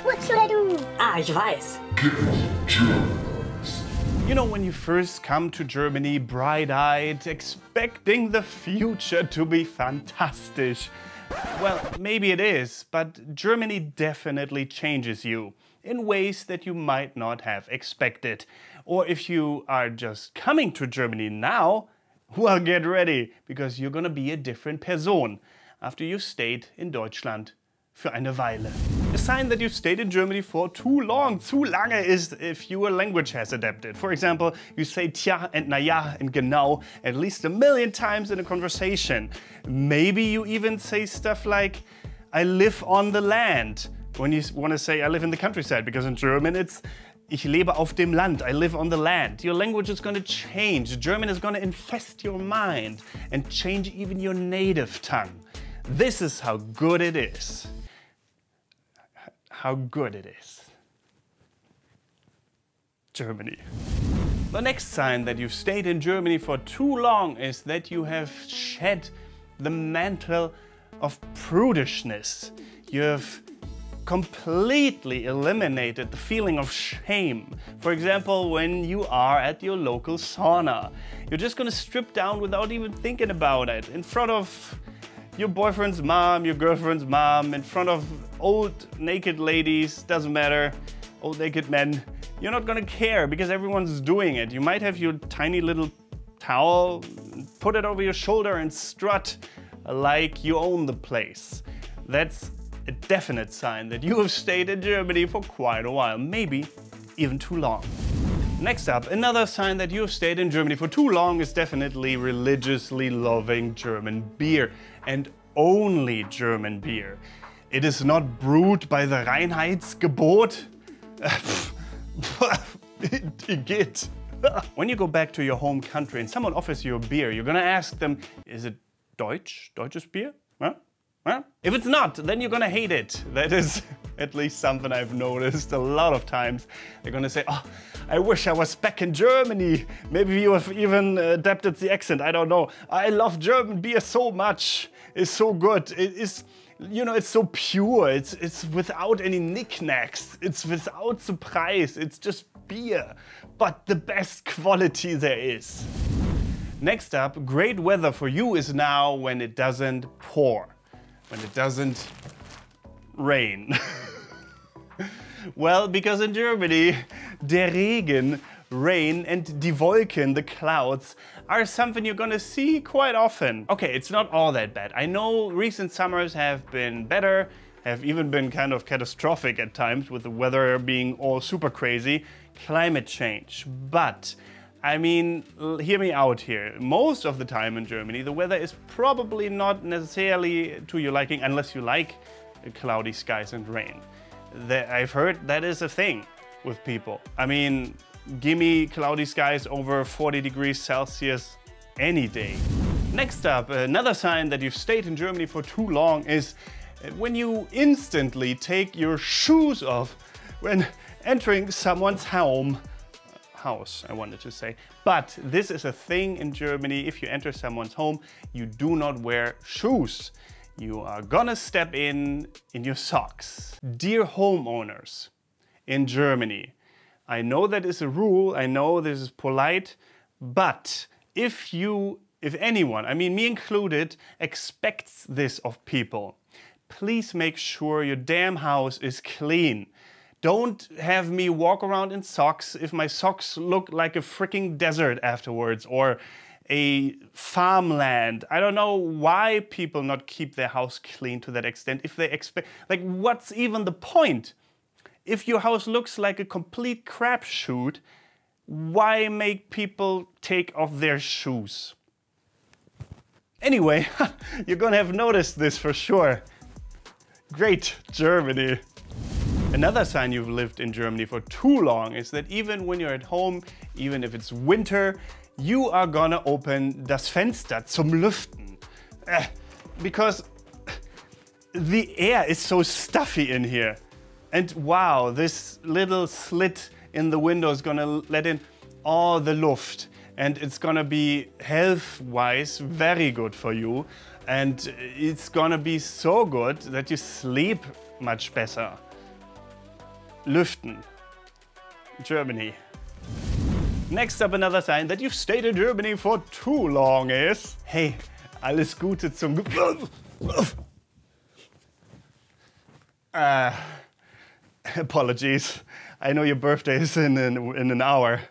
What should I do? Ah, ich weiß. You know, when you first come to Germany bright-eyed, expecting the future to be fantastic. Well, maybe it is, but Germany definitely changes you in ways that you might not have expected. Or if you are just coming to Germany now, well, get ready, because you're gonna be a different Person after you've stayed in Deutschland für eine Weile. A sign that you've stayed in Germany for too long, zu lange, is if your language has adapted. For example, you say tja and naja and genau at least 1,000,000 times in a conversation. Maybe you even say stuff like, I live on the land, when you want to say I live in the countryside, because in German it's ich lebe auf dem Land, I live on the land. Your language is going to change. German is going to infest your mind and change even your native tongue. This is how good it is. How good it is. Germany. The next sign that you've stayed in Germany for too long is that you have shed the mantle of prudishness. You have completely eliminated the feeling of shame. For example, when you are at your local sauna. You're just gonna strip down without even thinking about it, in front of your boyfriend's mom, your girlfriend's mom, in front of old naked ladies, doesn't matter, old naked men. You're not gonna care because everyone's doing it. You might have your tiny little towel, put it over your shoulder and strut like you own the place. That's a definite sign that you have stayed in Germany for quite a while, maybe even too long. Next up, another sign that you have stayed in Germany for too long is definitely religiously loving German beer, and only German beer. It is not brewed by the Reinheitsgebot. Igitt. When you go back to your home country and someone offers you a beer, you're gonna ask them, is it Deutsch? Deutsches Bier? Huh? Huh? If it's not, then you're gonna hate it. That is at least something I've noticed a lot of times. They're gonna say, oh, I wish I was back in Germany. Maybe you have even adapted the accent, I don't know. I love German beer so much. It's so good. It is, you know, it's so pure. It's without any knickknacks. It's without surprise. It's just beer, but the best quality there is. Next up, great weather for you is now when it doesn't pour. When it doesn't rain. Well, because in Germany, der Regen, rain, and die Wolken, the clouds, are something you're gonna see quite often. Okay, it's not all that bad. I know recent summers have been better, have even been kind of catastrophic at times, with the weather being all super crazy. Climate change. But I mean, hear me out here. Most of the time in Germany, the weather is probably not necessarily to your liking, unless you like cloudy skies and rain. I've heard that is a thing with people. I mean, gimme cloudy skies over 40 degrees Celsius any day. Next up, another sign that you've stayed in Germany for too long is when you instantly take your shoes off when entering someone's house, I wanted to say. But this is a thing in Germany. If you enter someone's home, you do not wear shoes. You are gonna step in your socks. Dear homeowners in Germany, I know that is a rule, I know this is polite, but if anyone, I mean me included, expects this of people, please make sure your damn house is clean. Don't have me walk around in socks if my socks look like a freaking desert afterwards, or a farmland. I don't know why people not keep their house clean to that extent. If they expect, like, what's even the point? If your house looks like a complete crapshoot, why make people take off their shoes? Anyway, you're gonna have noticed this for sure. Great Germany. Another sign you've lived in Germany for too long is that even when you're at home, even if it's winter, you are gonna open das Fenster zum Luften. Because the air is so stuffy in here. And wow, this little slit in the window is gonna let in all the Luft. And it's gonna be health-wise very good for you. And it's gonna be so good that you sleep much better. Luften, Germany. Next up, another sign that you've stayed in Germany for too long is, hey, alles Gute zum apologies. I know your birthday is in an hour.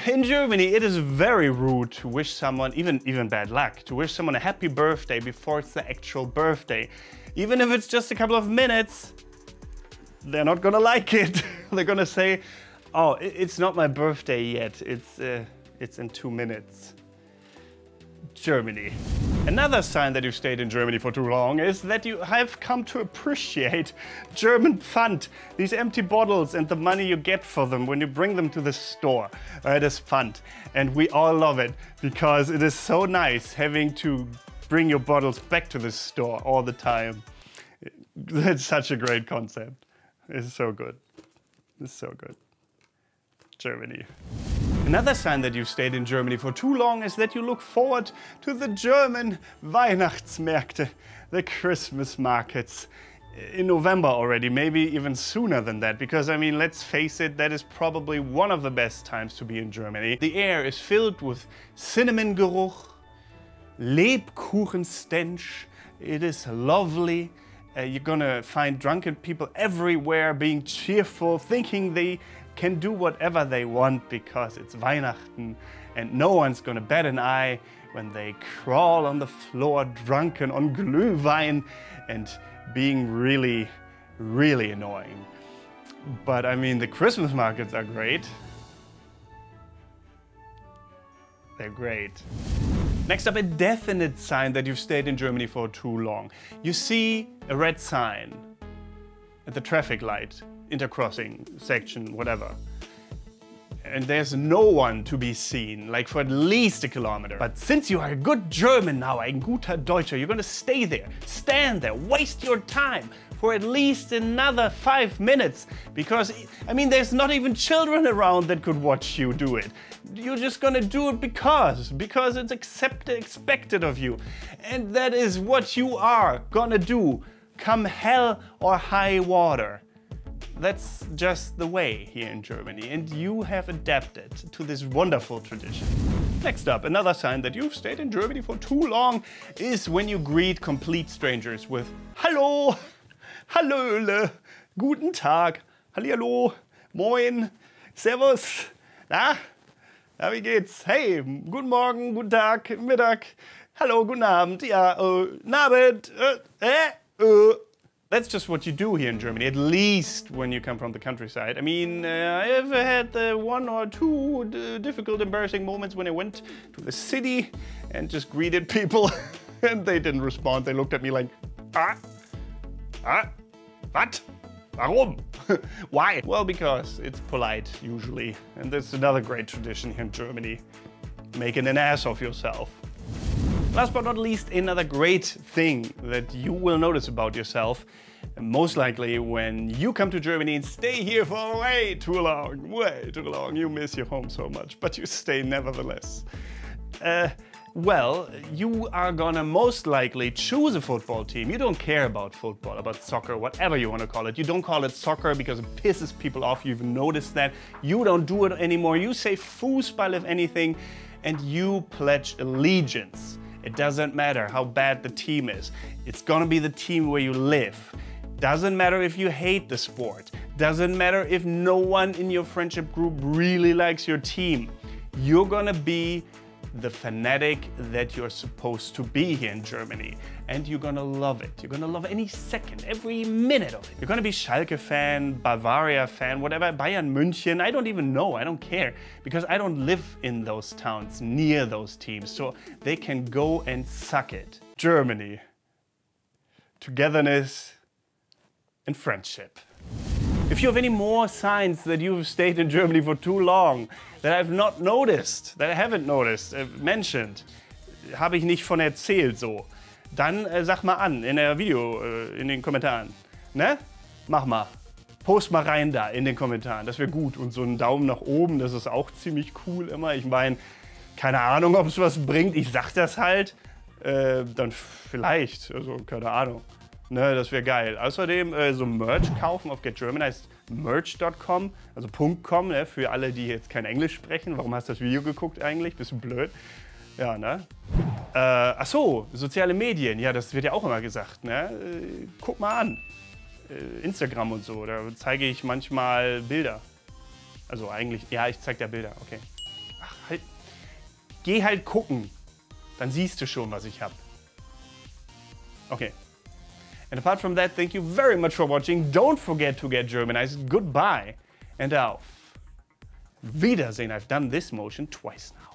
In Germany, it is very rude to wish someone, even bad luck, to wish someone a happy birthday before it's the actual birthday. Even if it's just a couple of minutes, they're not gonna like it. They're gonna say, oh, it's not my birthday yet, it's in 2 minutes. Germany. Another sign that you've stayed in Germany for too long is that you have come to appreciate German Pfand, these empty bottles and the money you get for them when you bring them to the store. It is Pfand, and we all love it because it is so nice having to bring your bottles back to the store all the time. It's such a great concept. It's so good. It's so good. Germany. Another sign that you've stayed in Germany for too long is that you look forward to the German Weihnachtsmärkte, the Christmas markets, in November already, maybe even sooner than that, because I mean, let's face it, that is probably one of the best times to be in Germany. The air is filled with cinnamon Geruch, Lebkuchenstench. It is lovely. You're gonna find drunken people everywhere being cheerful, thinking they can do whatever they want because it's Weihnachten, and no one's gonna bat an eye when they crawl on the floor drunken on Glühwein and being really, really annoying. But I mean, the Christmas markets are great. They're great. Next up, a definite sign that you've stayed in Germany for too long. You see a red sign at the traffic light, intercrossing section, whatever. And there's no one to be seen, like for at least a kilometer. But since you are a good German now, ein guter Deutscher, you're gonna stay there, stand there, waste your time for at least another 5 minutes. Because, I mean, there's not even children around that could watch you do it. You're just gonna do it because it's expected of you. And that is what you are gonna do, come hell or high water. That's just the way here in Germany, and you have adapted to this wonderful tradition. Next up, another sign that you've stayed in Germany for too long is when you greet complete strangers with Hallo, Hallöle, Guten Tag, Hallihallo, Moin, Servus, na, wie geht's? Hey, guten Morgen, guten Tag, Mittag, Hallo, guten Abend, ja, Abend, That's just what you do here in Germany, at least when you come from the countryside. I mean, I've had 1 or 2 difficult, embarrassing moments when I went to the city and just greeted people and they didn't respond. They looked at me like, what? Warum? Why? Well, because it's polite, usually. And that's another great tradition here in Germany, making an ass of yourself. Last but not least, another great thing that you will notice about yourself, most likely when you come to Germany and stay here for way too long. You miss your home so much, but you stay nevertheless. Well, you are gonna most likely choose a football team. You don't care about football, about soccer, whatever you want to call it. You don't call it soccer because it pisses people off. You've noticed that. You don't do it anymore. You say Fußball, if anything, and you pledge allegiance. It doesn't matter how bad the team is. It's gonna be the team where you live. Doesn't matter if you hate the sport. Doesn't matter if no one in your friendship group really likes your team. You're gonna be the fanatic that you're supposed to be here in Germany. And you're gonna love it. You're gonna love any second, every minute of it. You're gonna be Schalke fan, Bavaria fan, whatever, Bayern München, I don't even know, I don't care. Because I don't live in those towns, near those teams, so they can go and suck it. Germany. Togetherness and friendship. If you have any more signs that you've stayed in Germany for too long, that I've not noticed, that I haven't noticed, mentioned, habe ich nicht von erzählt so, dann sag mal an in der Video, in den Kommentaren. Ne? Mach mal. Post mal rein da in den Kommentaren, das wäre gut. Und so einen Daumen nach oben, das ist auch ziemlich cool immer. Ich meine, keine Ahnung, ob es was bringt, ich sag das halt. Dann vielleicht, also keine Ahnung. Ne, das wäre geil. Außerdem so Merch kaufen auf Get German heißt merch.com, also .com, ne, für alle, die jetzt kein Englisch sprechen. Warum hast du das Video geguckt eigentlich? Bist du blöd? Ja, ne? Ach so, soziale Medien, ja, das wird ja auch immer gesagt, ne? Guck mal an. Instagram und so, da zeige ich manchmal Bilder. Also eigentlich, ja, ich zeige da Bilder, okay. Ach, halt, geh halt gucken, dann siehst du schon, was ich hab. Okay. And apart from that, thank you very much for watching. Don't forget to get Germanized. Goodbye and auf Wiedersehen. I've done this motion twice now.